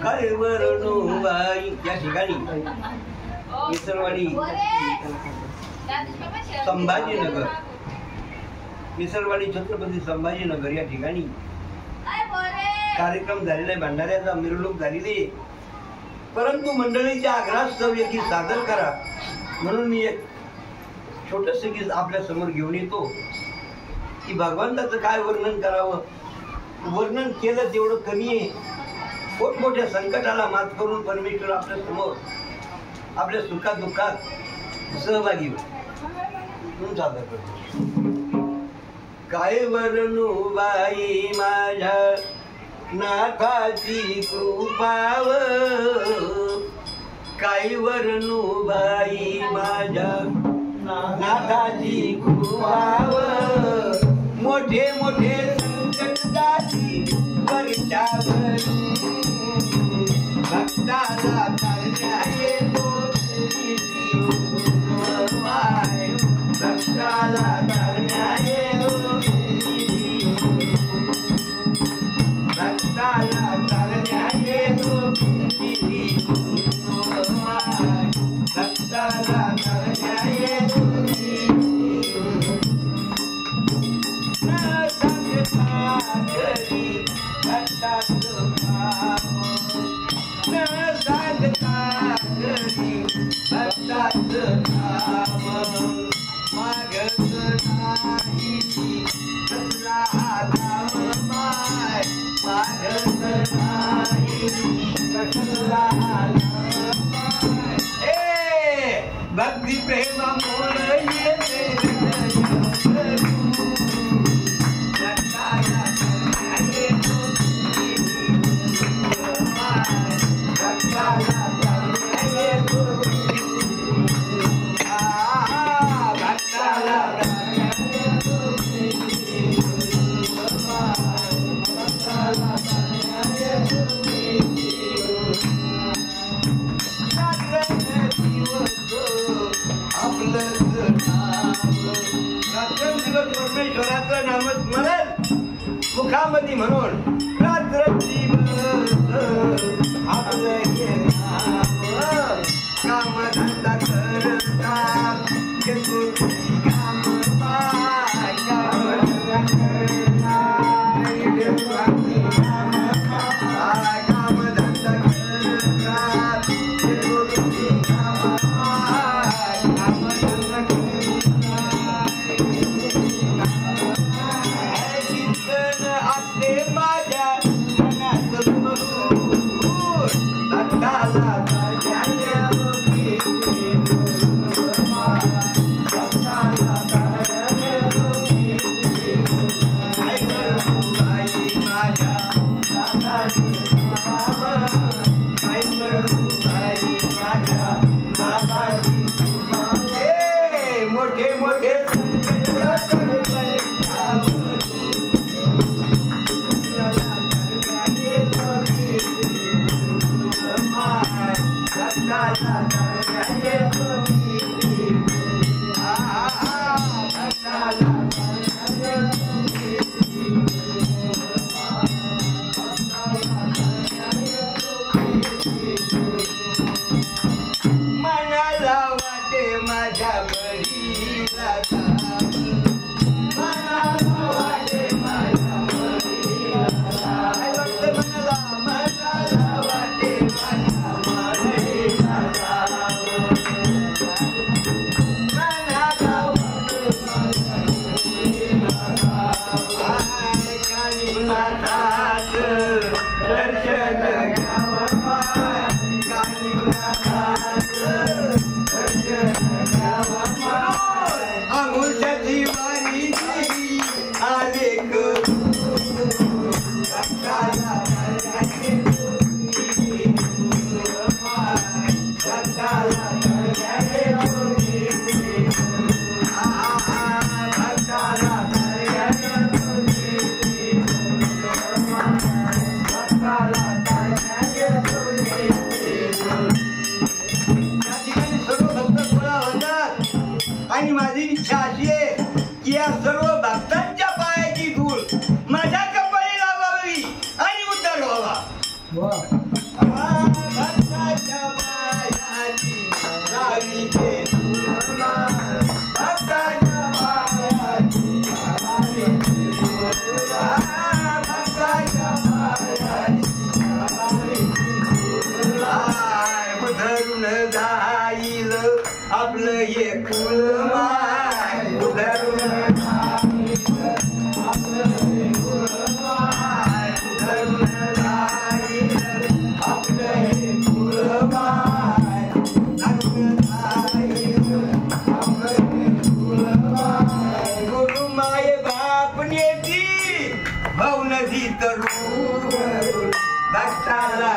काय वरणू बाई या ठिकाणी मिसळवाडी संभाजीनगर, मिसळवाडी छत्रपती संभाजीनगर या ठिकाणी कार्यक्रम झालेला आहे, भंडाऱ्याचा मिरवणूक झालेली आहे. परंतु मंडळीच्या आग्रहास्तव एक सादर करा म्हणून मी एक छोटस गीत आपल्या समोर घेऊन येतो की भगवंताचं काय वर्णन करावं. वर्णन केलं तेवढं कमी आहे. मोठमोठ्या संकटाला मात करून परमेश्वर आपल्या समोर आपल्या सुखात दुःखात सहभागी म्हणून सादर करतो. काय वर्णू बाई माझ्या नाथाची कृपाव, काय वर्णू बाई माझ्या नाथाची कृपाव, मोठे मोठे संकट जाती वरच्यावर भक्ताला करण्या येतो माय, भक्ताला करण्या येतो भक्ताला करण्या येतो माय, भक्ताला करण्या येतो न सांगता घरी भक्ताचं काम, न सांगता घरी भक्ताचं काम, मागत नाही कसला धाम माय, मागत नाही कसला धाम माय. भक्ती प्रेमामुळे येते परमेश्वराचं नामस्मरण मुखामध्ये म्हणून रात्र दिवस आपलं हे नाम, कामधंदा करता काम पाय, कामधंदा करता कामधंदा करता मोठे मोठे येती भाऊ नदी तरू भक्ताला